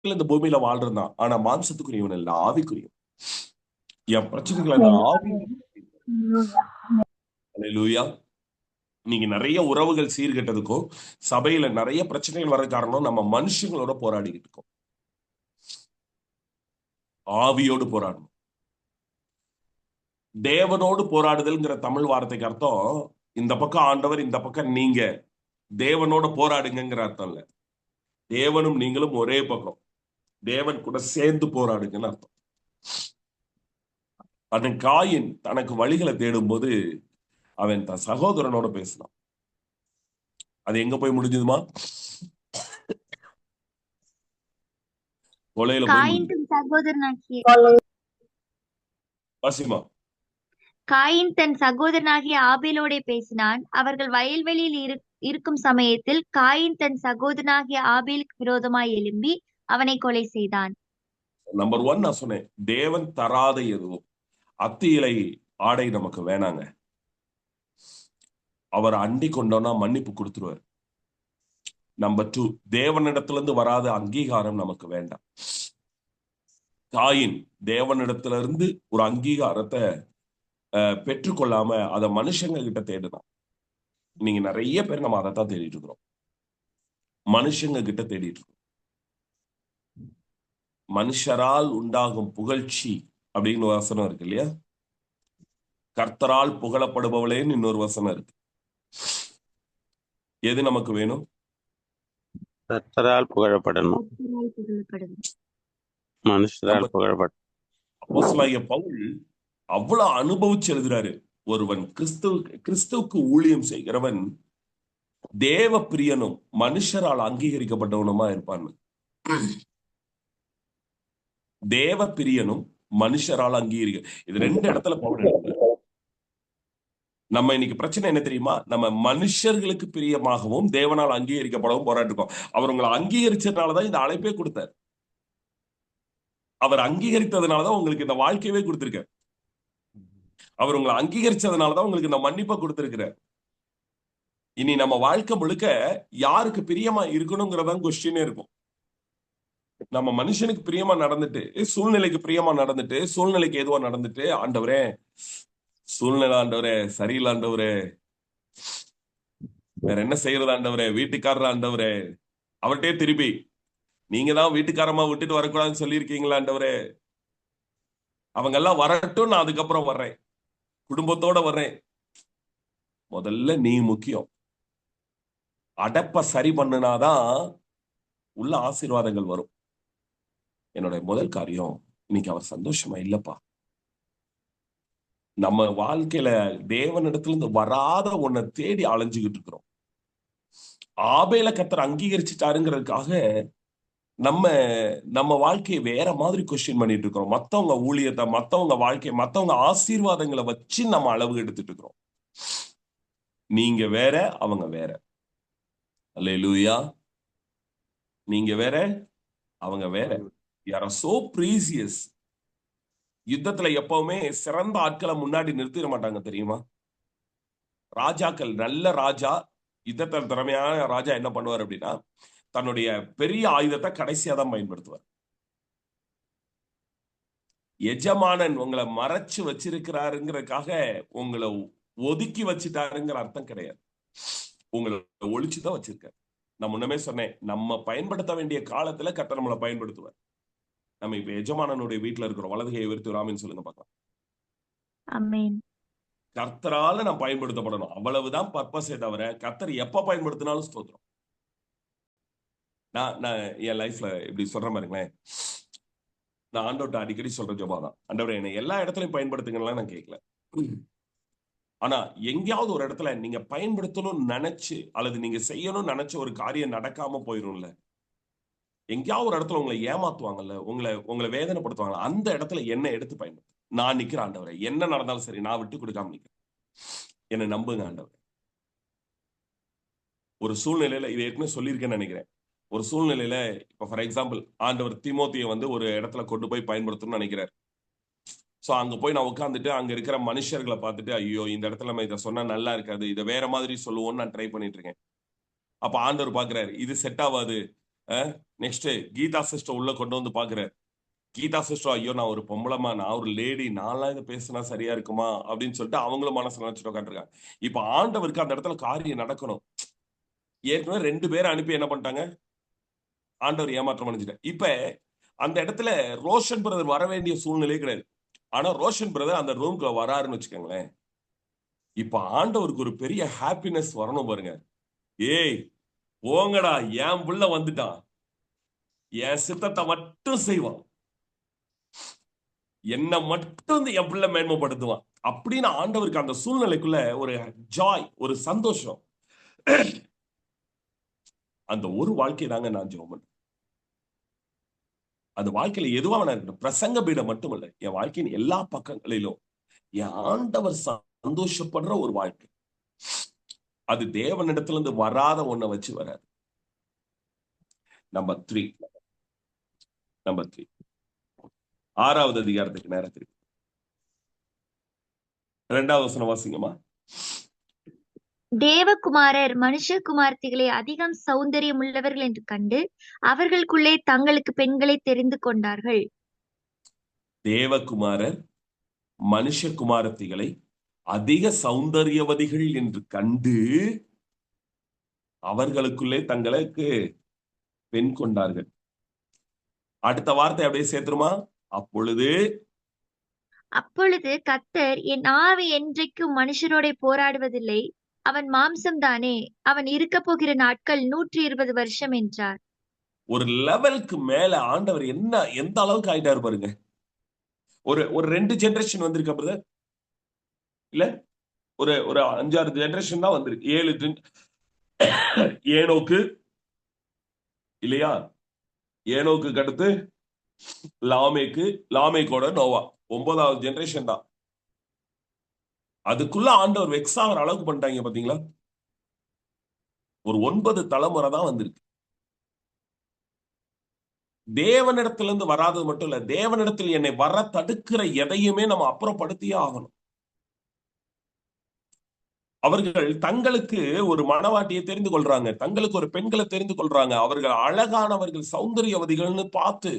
இந்த பூமியில வாழ்றான். ஆனா மாம்சத்துக்குரியவன் இல்ல, ஆவிக்குரியவன். என் பிரச்சனைகளை நான் ஆவி. அல்லேலூயா. நீங்க நிறைய உறவுகள் சீர்கெட்டதுக்கும் சபையில நிறைய பிரச்சனைகள் வர காரணம் நம்ம மனுஷங்களோட போராடிக்கிட்டு இருக்கோம். ஆவியோடு போராடணும். தேவனோடு போராடுதல்ங்கிற தமிழ் வார்த்தைக்கு அர்த்தம் இந்த பக்கம் ஆண்டவர், இந்த பக்கம் நீங்க. தேவனோட போராடுங்கிற அர்த்தம் இல்ல. தேவனும் நீங்களும் ஒரே பக்கம். தேவன் கூட சேர்ந்து போராடுங்கன்னு அர்த்தம். அவன் காயின் தனக்கு வழிகளை தேடும் போது அவன் தன் சகோதரனோட பேசினான். அது எங்க போய் முடிஞ்சதுமா? கொலையில போய் காயின் முடிஞ்சது. தன் சகோதரனாகிய வாசிமா. காயின் தன் சகோதரனாகிய ஆபேலோடே பேசினான். அவர்கள் வயல்வெளியில் இருக்கும் சமயத்தில் காயின் தன் சகோதரனாகிய ஆபேலுக்கு விரோதமாய் எழும்பி அவனை கொலை செய்தான். நம்பர் 1 நான் சொன்னேன், தேவன் தராத எதுவும் அத்தி இலை ஆடை நமக்கு வேணாங்க. அவர் அண்டி கொண்டோம்னா மன்னிப்பு கொடுத்துருவார். நம்பர் 2, தேவனிடத்திலிருந்து வராத அங்கீகாரம் நமக்கு வேண்டாம். காயின் தேவனிடத்திலிருந்து ஒரு அங்கீகாரத்தை பெற்றுக்கொள்ளாம அதை மனுஷங்க கிட்ட தேடுதான். நீங்க நிறைய பேர் நம்ம அதைத்தான் தேடிட்டு இருக்கிறோம். மனுஷங்க கிட்ட தேடிட்டு இருக்கோம். மனுஷரால் உண்டாகும் புகழ்ச்சி அப்படின்னு வசனம் இருக்கு இல்லையா? கர்த்தரால் புகழப்படுபவளேன்னு இன்னொரு வசனம் இருக்கு. எது நமக்கு வேணும்? கர்த்தரால் புகழப்படணும், மனுஷரால் புகழப்படணும். அப்போஸ்தலனாகிய பவுல் அவ்வளவு அனுபவிச்சு எழுதுறாரு. ஒருவன் கிறிஸ்துவுக்கு ஊழியம் செய்கிறவன் தேவ பிரியனும் மனுஷரால் அங்கீகரிக்கப்பட்டவனுமா இருப்பான்னு. தேவ பிரியனும் மனுஷரால் அங்கீகரிக்க, இது 2 இடத்துல பவுல் எழுதுறாரு. நம்ம இன்னைக்கு பிரச்சனை என்ன தெரியுமா? நம்ம மனுஷர்களுக்கு பிரியமாகவும் தேவனால் அங்கீகரிக்கப்படவும் போராட்டிருக்கோம். அவர் உங்களை அங்கீகரிச்சதுனாலதான் இந்த அழைப்பே கொடுத்தார். அவர் அங்கீகரித்ததுனாலதான் உங்களுக்கு இந்த வாழ்க்கையவே கொடுத்திருக்கார். அவர் உங்களை அங்கீகரிச்சதுனாலதான் உங்களுக்கு இந்த மன்னிப்பை கொடுத்திருக்கிறார். இனி நம்ம வாழ்க்கை முழுக்க யாருக்கு பிரியமா இருக்கணுங்கிறதான் கொஸ்டினே இருக்கும். நம்ம மனுஷனுக்கு பிரியமா நடந்துட்டு, சூழ்நிலைக்கு பிரியமா நடந்துட்டு, சூழ்நிலைக்கு எதுவா நடந்துட்டு, ஆண்டவரே சூழ்நிலை ஆண்டவரே சரியில்லை ஆண்டவரே, வேற என்ன செய்யறது ஆண்டவரே, வீட்டுக்காரர் ஆண்டவரே, அவர்கிட்டே திருப்பி நீங்க தான் வீட்டுக்காரமா விட்டுட்டு வரக்கூடாதுன்னு சொல்லியிருக்கீங்களா ஆண்டவரே, அவங்க எல்லாம் வரட்டும், நான் அதுக்கப்புறம் வர்றேன், குடும்பத்தோட வர்றேன். முதல்ல நீ முக்கியம். அடப்ப சரி பண்ணுனாதான் உள்ள ஆசீர்வாதங்கள் வரும். என்னுடைய முதல் காரியம், இன்னைக்கு அவர் சந்தோஷமா இல்லப்பா. நம்ம வாழ்க்கையில தேவனிடத்துல இருந்து வராத ஒன்ன தேடி அலைஞ்சுகிட்டு இருக்கிறோம். ஆபேல கர்த்தர் அங்கீகரிச்சுட்டாருங்கிறதுக்காக நம்ம நம்ம வாழ்க்கையை வேற மாதிரி கொஸ்டின் பண்ணிட்டு இருக்கிறோம். மத்தவங்க ஊழியத்தை, மத்தவங்க வாழ்க்கையை, மத்தவங்க ஆசீர்வாதங்களை வச்சு நம்ம அளவு எடுத்துட்டு இருக்கிறோம். நீங்க வேற, அவங்க வேற. அல்லேலூயா. நீங்க வேற, அவங்க வேற. You are so precious. யுத்தத்துல எப்பவுமே சிறந்த ஆட்களை முன்னாடி நிறுத்திட மாட்டாங்க தெரியுமா? ராஜாக்கள், நல்ல ராஜா, யுத்தத்தில் திறமையான ராஜா என்ன பண்ணுவார் அப்படின்னா, தன்னுடைய பெரிய ஆயுதத்தை கடைசியா தான் பயன்படுத்துவார். எஜமானன் உங்களை மறைச்சு வச்சிருக்கிறாருங்கிறதுக்காக உங்களை ஒதுக்கி வச்சுட்டாருங்கிற அர்த்தம் கிடையாது. உங்களை ஒளிச்சுதான் வச்சிருக்காரு. நான் முன்னமே சொன்னேன், நம்ம பயன்படுத்த வேண்டிய காலத்துல கர்த்தர் நம்மளை பயன்படுத்துவார். நம்ம இப்ப எஜமானனுடைய வீட்டுல இருக்கிறோம். வலதுகையை உயர்த்தி ராமின்னு சொல்லுங்க பார்க்கலாம். ஆமென். கர்த்தரால நான் பயன்படுத்தப்படணும், அவ்வளவுதான் பர்பஸே தவிர கர்த்தர் எப்ப பயன்படுத்தினாலும் ஸ்தோத்திரம். நான் என் லைஃப்ல இப்படி சொல்ற மாதிரிங்களேன், நான் ஆண்டவர்கிட்ட அடிக்கடி சொல்ற ஜெபம் தான், ஆண்டவரே என்னை எல்லா இடத்துலயும் பயன்படுத்துங்கலாம் நான் கேட்கல. ஆனா எங்கேயாவது ஒரு இடத்துல நீங்க பயன்படுத்தணும்னு நினைச்சு அல்லது நீங்க செய்யணும்னு நினைச்ச ஒரு காரியம் நடக்காம போயிரும்ல, எங்கேயாவது ஒரு இடத்துல உங்களை ஏமாத்துவாங்கல்ல, உங்களை வேதனைப்படுத்துவாங்கல்ல, அந்த இடத்துல என்ன எடுத்து பயன்படுத்து. நான் நிக்கிறேன் ஆண்டவரே, என்ன நடந்தாலும் சரி நான் விட்டு கொடுக்காம நிக்கிறேன், என்னை நம்புங்க ஆண்டவரே. ஒரு சூழ்நிலையில, இது ஏற்கனவே சொல்லியிருக்கேன்னு நினைக்கிறேன், ஒரு சூழ்நிலையில இப்ப ஃபார் எக்ஸாம்பிள் ஆண்டவர் தீமோத்தியை வந்து ஒரு இடத்துல கொண்டு போய் பயன்படுத்தணும்னு நினைக்கிறார். சோ அங்க போய் நான் உட்காந்துட்டு அங்க இருக்கிற மனுஷர்களை பார்த்துட்டு, ஐயோ இந்த இடத்துல நம்ம இதை சொன்னா நல்லா இருக்காது, இதை வேற மாதிரி சொல்லுவோம்னு நான் ட்ரை பண்ணிட்டு இருக்கேன். அப்ப ஆண்டவர் பாக்குறாரு, இது செட் ஆகாது, நெக்ஸ்ட் கீதா சிஸ்டர் உள்ள கொண்டு வந்து பாக்குறேன். கீதா சிஸ்டர், ஐயோ நான் ஒரு பொம்பளைமா, நான் ஒரு லேடி, நான்லாம் இதை பேசினா சரியா இருக்குமா அப்படின்னு சொல்லிட்டு அவங்களும் மனசுல நினைச்சிட்டு உட்காந்துருக்காங்க. இப்ப ஆண்டவருக்கு அந்த இடத்துல காரியம் நடக்கணும். ஏற்கனவே 2 பேரை அனுப்பி என்ன பண்ணிட்டாங்க, ஆண்டவர் ஏமாற்றம் அடைஞ்சிட்டார். இப்ப அந்த இடத்துல ரோஷன் பிரதர் வர வேண்டிய சூழ்நிலையே கிடையாது. ஆனா ரோஷன் பிரதர் அந்த ரூம்குள்ள வராருன்னு வச்சுக்கோங்களேன். இப்ப ஆண்டவருக்கு ஒரு பெரிய ஹாப்பினஸ் வரணும் பாருங்க. ஏய் போங்கடா, என் புள்ள வந்துட்டான், என் சித்தத்தை மட்டும் செய்வான், என்ன மட்டும் என் பிள்ளை மேன்மைப்படுத்துவான் அப்படின்னு ஆண்டவருக்கு அந்த சூழ்நிலைக்குள்ள ஒரு ஜாய், ஒரு சந்தோஷம். அந்த ஒரு வாழ்க்கை தாங்க நான் ஜெபம் பண்றேன். அந்த வாழ்க்கையில எதுவா வேணா இருக்கட்டும், பிரசங்க பீடம் மட்டுமல்ல, என் வாழ்க்கையின் எல்லா பக்கங்களிலும் என் ஆண்டவர் சந்தோஷப்படுற ஒரு வாழ்க்கை. அது தேவனிடத்துல இருந்து வராத ஒன்ன வச்சு வராது. நம்பர் 3 6வது அதிகாரத்துக்கு நேரத்துக்கு 2வது வசனம் வாசிங்கம்மா. தேவகுமாரர் மனுஷகுமார்த்திகளை அதிகம் சௌந்தரியம் உள்ளவர்கள் என்று கண்டு அவர்களுக்குள்ளே தங்களுக்கு பெண்களை தெரிந்து கொண்டார்கள். தேவகுமாரர் மனுஷகுமாரத்திகளை அதிக சௌந்தரியவதிகள் என்று கண்டு அவர்களுக்குள்ளே தங்களுக்கு பெண் கொண்டார்கள். அடுத்த வார்த்தை அப்படியே சேர்த்துருமா. அப்பொழுது கர்த்தர், என் ஆவி என்றைக்கும் மனுஷரோட போராடுவதில்லை, அவன் மாம்சம் தானே, அவன் இருக்க போகிற நாட்கள் 120 வருஷம் என்றார். ஒரு லெவலுக்கு மேல ஆண்டவர் எந்த அளவுக்கு ஆயிட்டாரு பாருங்க. ஒரு 2 ஜெனரேஷன் வந்திருக்க பிரதர், இல்ல ஒரு 5-6 ஜெனரேஷன் தான் வந்திருக்கு. 7 ஏனோக்கு இல்லையா, ஏனோக்கு அடுத்து லாமேக்கோட நோவா, 9வது ஜெனரேஷன் தான். அதுக்குள்ள ஆண்டவர் வெக்ஸ் ஆகிற அளவுக்கு பண்ணிட்டாங்க பாத்தீங்களா. ஒரு 9 தலைமுறை தான் வந்திருக்கு. தேவனிடத்துல இருந்து வராதது மட்டும் இல்ல, தேவனிடத்தில் என்னை வர தடுக்கிற எதையுமே நம்ம அப்புறப்படுத்தியே ஆகணும். அவர்கள் தங்களுக்கு ஒரு மனவாட்டியை தெரிந்து கொள்றாங்க, தங்களுக்கு ஒரு பெண்களை தெரிந்து கொள்றாங்க. அவர்கள் அழகானவர்கள், சௌந்தரியவதிகள்னு பார்த்து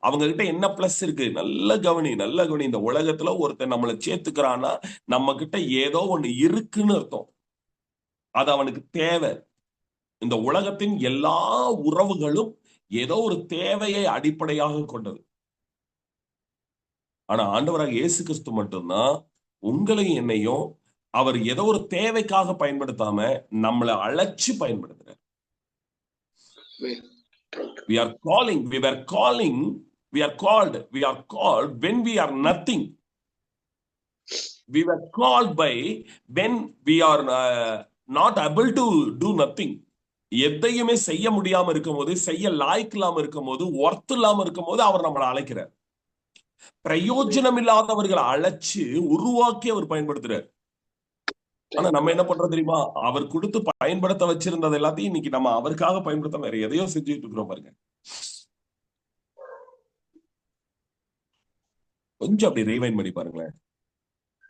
அவங்க கிட்ட என்ன பிளஸ் இருக்கு, நல்ல கவனி. இந்த உலகத்துல ஒருத்தன் நம்மளை சேர்த்துக்கிறான்னா நம்ம கிட்ட ஏதோ ஒண்ணு இருக்குன்னு அர்த்தம். அது அவனுக்கு தேவை. இந்த உலகத்தின் எல்லா உறவுகளும் ஏதோ ஒரு தேவையை அடிப்படையாக கொண்டது. ஆனா ஆண்டவராக இயேசு கிறிஸ்து மட்டும்தான் உங்களையும் என்னையும் அவர் ஏதோ ஒரு தேவைக்காக பயன்படுத்தாம நம்மளை அழைச்சு பயன்படுத்துறார். We are called when we are nothing. We were called by when we are not able to do nothing. எதையுமே செய்ய முடியாம இருக்கும் போது, செய்ய லாய்க்கு இல்லாம இருக்கும் போது, ஒர்த் இல்லாம இருக்கும் போது அவர் நம்மளை அழைக்கிறார். பிரயோஜனம் இல்லாதவர்களை அழைச்சு உருவாக்கி அவர் பயன்படுத்துறார். ஆனா நம்ம என்ன பண்றோம் தெரியுமா, அவர் கொடுத்து பயன்படுத்த வச்சிருந்தது எல்லாத்தையும் இன்னைக்கு நம்ம அவருக்காக பயன்படுத்த வேற எதையோ செஞ்சுட்டு இருக்கிறோம் பாருங்க. கொஞ்சம் அப்படி ரீவைண்ட் பண்ணி பாருங்களேன்.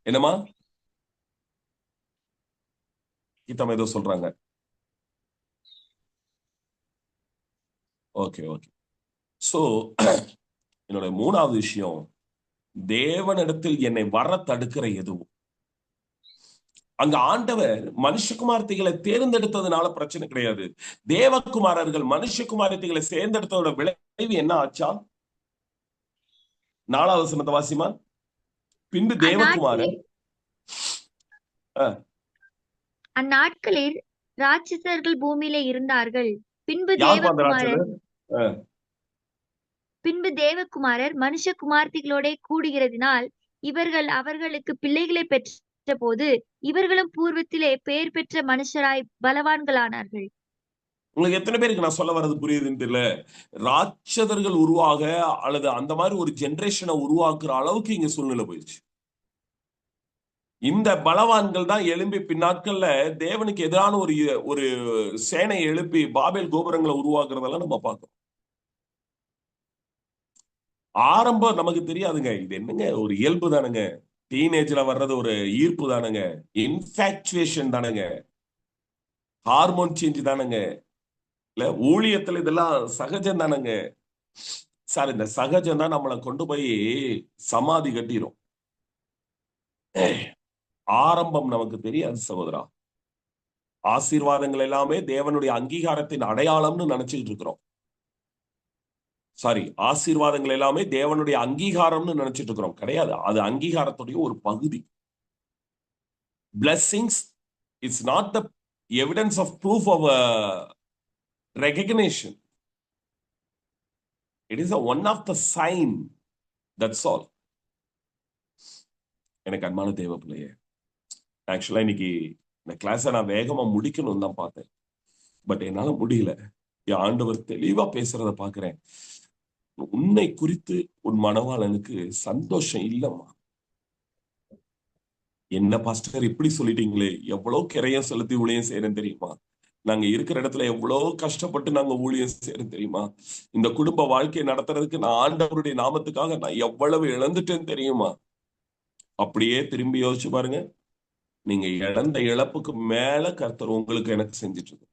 என்னமா கீதம் ஏதோ சொல்றாங்க. ஓகே. சோ என்னோட 3வது விஷயம், தேவனிடத்தில் என்னை வர தடுக்கிற எதுவும். அங்க ஆண்டவர் மனுஷகுமார்த்திகளை தேர்ந்தெடுத்ததுனால பிரச்சனை கிடையாது. தேவகுமாரர்கள் மனுஷகுமார்த்திகளை தேர்ந்தெடுத்ததோட விளைவு என்ன ஆச்சா? 4வது வசனத்தை வாசிமா. பின்பு தேவகுமாரர், அந்நாட்களில் ராட்சசர்கள் பூமியில இருந்தார்கள். பின்பு தேவகுமாரர் மனுஷகுமார்த்திகளோட கூடுகிறதினால் இவர்கள் அவர்களுக்கு பிள்ளைகளை பெற்ற போது இவர்களும் பூர்வத்திலே பெயர் பெற்ற மனுஷராய் பலவான்களானார்கள். உங்களுக்கு எத்தனை பேருக்கு நான் சொல்ல வர்றது புரியுதுன்னு தெரியல. ராட்சதர்கள் உருவாக அல்லது அந்த மாதிரி ஒரு ஜெனரேஷனை உருவாக்குற அளவுக்கு இங்க சூழ்நிலை போயிடுச்சு. இந்த பலவான்கள் தான் எழும்பி பின்னாட்கள்ல தேவனுக்கு எதிரான ஒரு சேனையை எழுப்பி பாபேல் கோபுரங்களை உருவாக்குறதெல்லாம் நம்ம பார்க்கிறோம். ஆரம்பம் நமக்கு தெரியாதுங்க, இது என்னங்க ஒரு இயல்பு தானுங்க, டீனேஜ்ல வர்றது ஒரு ஈர்ப்பு தானுங்க, இன்ஃபாக்சுவேஷன் தானுங்க, ஹார்மோன் சேஞ்ச் தானுங்க. இல்ல ஊழியத்துல இதெல்லாம் சகஜம் தானங்க சார். இந்த சகஜம் தான் நம்மளை கொண்டு போய் சமாதி கட்டிரும். ஆரம்பம் நமக்கு தெரியாது சகோதரா. ஆசீர்வாதங்கள் எல்லாமே தேவனுடைய அங்கீகாரத்தின் அடையாளம்னு நினைச்சுக்கிட்டு இருக்கிறோம். சாரி, ஆசீர்வாதங்கள் எல்லாமே தேவனுடைய அங்கீகாரம்னு நினைச்சிட்டு இருக்கிறோம். கிடையாது, அது அங்கீகாரத்துடைய ஒரு பகுதி. blessings is not the evidence of proof of recognition. It is one of the sign. That's all. எனக்கு அன்பான தேவ பிள்ளையே, ஆக்சுவலா இன்னைக்கு இந்த கிளாஸை நான் வேகமா முடிக்கணும்னு தான் பார்த்தேன். பட் என்னால முடியல. என் ஆண்டவர் தெளிவா பேசுறத பாக்குறேன். உன்னை குறித்து உன் மனவாளனுக்கு சந்தோஷம் இல்லம்மா. என்ன பாஸ்டர் இப்படி சொல்லிட்டீங்களே, எவ்வளவு கிரையம் செலுத்தி ஊழியம் செய்யறேன் தெரியுமா? நாங்க இருக்கிற இடத்துல எவ்வளவு கஷ்டப்பட்டு நாங்க ஊழியம் செய்யறோம் தெரியுமா? இந்த குடும்ப வாழ்க்கையை நடத்துறதுக்கு நான் ஆண்டவருடைய நாமத்துக்காக நான் எவ்வளவு இழந்துட்டேன்னு தெரியுமா? அப்படியே திரும்பி யோசிச்சு பாருங்க. நீங்க இழந்த இழப்புக்கு மேல கர்த்தர் உங்களுக்கு எனக்கு செஞ்சிட்டு இருக்கு.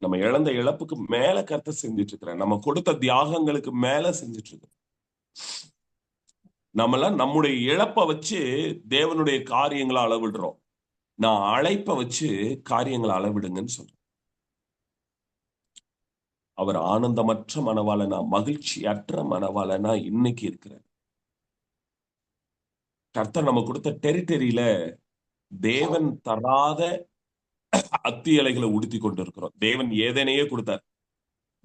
நம்ம இழந்த இழப்புக்கு மேல கர்த்தர் செஞ்சிட்டு இருக்கிறேன். நம்ம கொடுத்த தியாகங்களுக்கு மேல செஞ்சிட்டு இருக்கோம். நம்மளாம் நம்முடைய இழப்பை வச்சு தேவனுடைய காரியங்களை அளவிடுறோம். நான் அழைப்பை வச்சு காரியங்களை அளவிடுங்கன்னு சொல்றேன். அவர் ஆனந்தமற்ற மனவாளனா, மகிழ்ச்சியற்ற மனவாளனா இன்னைக்கு இருக்கிறார். கர்த்தர் நம்ம கொடுத்த டெரிட்டரியில தேவன் தராத அத்தி இலைகளை உடுத்தி கொண்டு இருக்கிறோம். தேவன் ஏதேனையே கொடுத்தார்.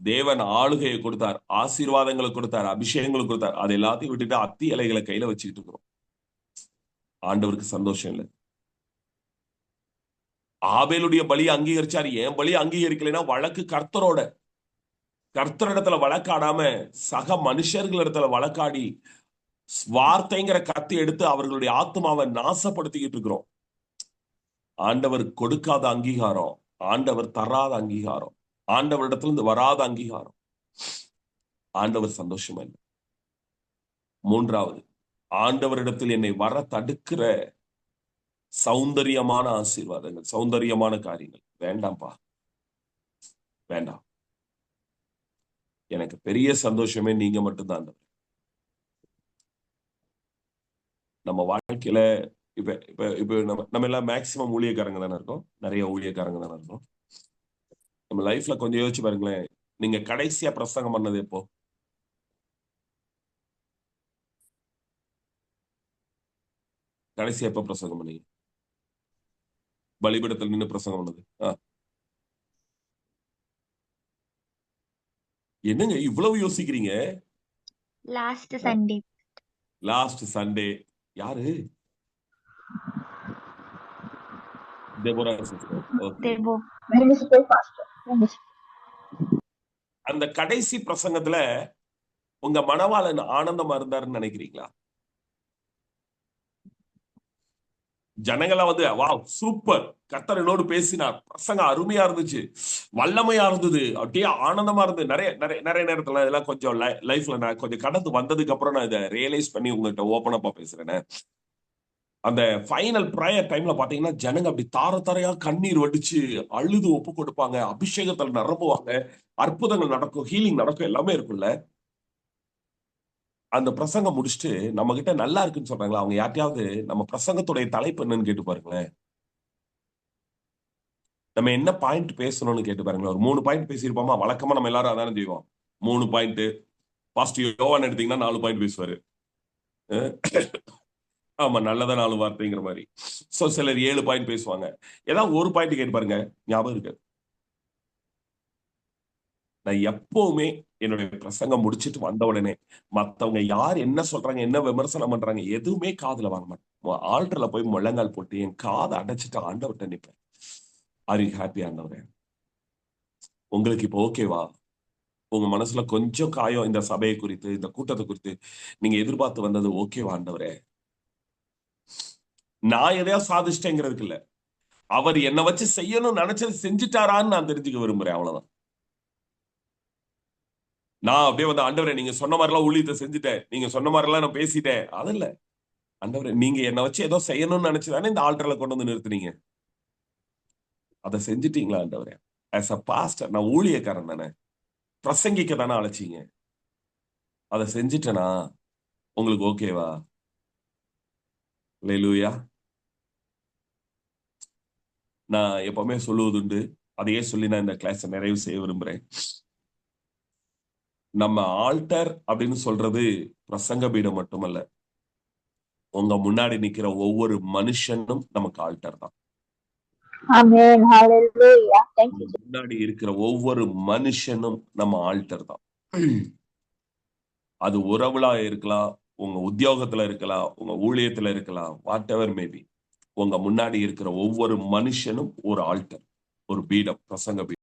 தேவன் ஆளுகையை கொடுத்தார், ஆசீர்வாதங்களை கொடுத்தார், அபிஷேகங்களை கொடுத்தார். அது எல்லாத்தையும் விட்டுட்டு அத்தி இலைகளை கையில வச்சுக்கிட்டு இருக்கிறோம். ஆண்டவருக்கு சந்தோஷம் இல்லை. ஆபேலுடைய பலியை அங்கீகரிச்சாரு, என் பலியை அங்கீகரிக்கலைன்னா வழக்கு கர்த்தரோட. கர்த்தரிடத்துல வழக்காடாம சக மனுஷர்கள் இடத்துல வழக்காடி வார்த்தைங்கிற கத்தி எடுத்து அவர்களுடைய ஆத்மாவை நாசப்படுத்திக்கிட்டு இருக்கிறோம். ஆண்டவர் கொடுக்காத அங்கீகாரம், ஆண்டவர் தராத அங்கீகாரம், ஆண்டவரிடத்துல இருந்து வராத அங்கீகாரம். ஆண்டவர் சந்தோஷமா இல்லை. மூன்றாவது, ஆண்டவரிடத்தில் என்னை வர தடுக்கிற சௌந்தரியமான ஆசீர்வாதங்கள், சௌந்தரியமான காரியங்கள் வேண்டாம்ப்பா, வேண்டாம். எனக்கு பெரிய சந்தோஷமே நீங்க மட்டும்தான். நம்ம வாழ்க்கையில இப்ப இப்ப இப்ப நம்ம எல்லாம் மேக்சிமம் ஊழியக்காரங்க தானே இருக்கோம். நிறைய ஊழியக்காரங்க தானே இருக்கோம். நம்ம லைஃப்ல கொஞ்சம் யோசிச்சு பாருங்களேன். நீங்க கடைசியா பிரசங்கம் பண்ணது எப்போ? கடைசியா எப்ப பிரசங்கம் பண்ணீங்க? பலிபீடத்தில் நின்று பிரசங்கம் பண்ணது? என்னங்க இவ்வளவு யோசிக்கிறீங்க? Last Sunday. Last Sunday. யாரு? Deborah sister. ஓகே. அந்த கடைசி பிரசங்கத்துல உங்க மனவாளன் ஆனந்தமா இருந்தாருன்னு நினைக்கிறீங்களா? ஜனங்கள்லாம் வந்து வாவ் சூப்பர், கர்த்தர் என்னோடு பேசினார், பிரசங்கம் அருமையா இருந்துச்சு, வல்லமையா இருந்தது, அப்படியே ஆனந்தமா இருந்தது. நிறைய நிறைய நிறைய நேரத்துல இதெல்லாம் கொஞ்சம் லைஃப்ல நான் கொஞ்சம் கடந்து வந்ததுக்கு அப்புறம் நான் இதை ரியலைஸ் பண்ணி உங்ககிட்ட ஓப்பன் அப்பா பேசுறேன். அந்த ஃபைனல் ப்ரேயர் டைம்ல பாத்தீங்கன்னா ஜனங்க அப்படி தார தாரையா கண்ணீர் வடிச்சு அழுது ஒப்பு கொடுப்பாங்க, அபிஷேகத்துல நிரம்புவாங்க, அற்புதங்கள் நடக்கும், ஹீலிங் நடக்கும், எல்லாமே இருக்கும்ல. அந்த பிரசங்கம் முடிச்சுட்டு நம்ம கிட்ட நல்லா இருக்குன்னு சொல்றாங்களா, அவங்க யார்ட்டையாவது நம்ம பிரசங்கத்துடைய தலைப்பு என்னன்னு கேட்டு பாருங்களேன். நம்ம என்ன பாயிண்ட் பேசணும்னு கேட்டு பாருங்களேன். ஒரு 3 பாயிண்ட் பேசியிருப்போமா? வழக்கமா நம்ம எல்லாரும் அதானே செய்வோம். 3 பாயிண்ட். பாஸ்டர் யோவான் எடுத்தீங்கன்னா 4 பாயிண்ட் பேசுவாரு. ஆமா, நல்லதா 4 வார்த்தைங்கிற மாதிரி. சோ சிலர் 7 பாயிண்ட் பேசுவாங்க. ஏதாவது ஒரு பாயிண்ட் கேட்டு பாருங்க, ஞாபகம் இருக்கு. நான் எப்பவுமே என்னுடைய பிரசங்கம் முடிச்சுட்டு வந்த உடனே மத்தவங்க யார் என்ன சொல்றாங்க, என்ன விமர்சனம் பண்றாங்க, எதுவுமே காதுல வாங்க மாட்டேன். ஆல்டர்ல போய் முழங்கால் போட்டு என் காதை அடைச்சிட்டு ஆண்டவர்கிட்ட நிற்பேன். ஆர் யூ ஹாப்பி ஆண்டவரே? உங்களுக்கு இப்போ ஓகேவா? உங்க மனசுல கொஞ்சம் காயம் இந்த சபையை குறித்து, இந்த கூட்டத்தை குறித்து நீங்க எதிர்பார்த்து வந்தது ஓகேவா ஆண்டவரே? நான் எதையா சாதிச்சிட்டேங்கிறதுக்கு இல்ல, அவர் என்னை வச்சு செய்யணும்னு நினைச்சது செஞ்சுட்டாரான்னு நான் தெரிஞ்சுக்க விரும்புறேன். அவ்வளவுதான். நான் அப்படியே வந்து ஆண்டவரே நீங்க சொன்ன மாதிரிலாம் ஊழியத்தை செஞ்சுட்டேன், நீங்க சொன்ன மாதிரிலாம் நான் பேசிட்டேன், அதில்ல. ஆண்டவரே நீங்க என்னை வச்சு ஏதோ செய்யணும்னு நினைச்சுதானே இந்த ஆல்டர்ல கொண்டு வந்து நிறுத்துனீங்க. அதை செஞ்சிட்டீங்களா ஆண்டவரே? ஆஸ் அ பாஸ்டர், நான் ஊழியக்காரன் தானே, பிரசங்கிக்க தானே அழைச்சீங்க, அதை செஞ்சிட்டேனா? உங்களுக்கு ஓகேவா? அல்லேலூயா. நான் எப்பவுமே சொல்லுவதுண்டு, அதையே சொல்லி நான் இந்த கிளாஸ் நிறைவு செய்ய விரும்புறேன். நம்ம ஆல்டர் அப்படின்னு சொல்றது பிரசங்க பீடம் மட்டுமல்ல, உங்க முன்னாடி நிக்கிற ஒவ்வொரு மனுஷனும் நமக்கு ஆல்டர் தான். Amen. Hallelujah. Thank you. உங்க முன்னாடி இருக்கிற ஒவ்வொரு மனுஷனும் நம்ம ஆல்டர் தான். அது உறவுலா இருக்கலாம், உங்க உத்தியோகத்துல இருக்கலாம், உங்க ஊழியத்துல இருக்கலாம், வாட் எவர் மேபி. உங்க முன்னாடி இருக்கிற ஒவ்வொரு மனுஷனும் ஒரு ஆல்டர், ஒரு பீடம், பிரசங்க பீடம்.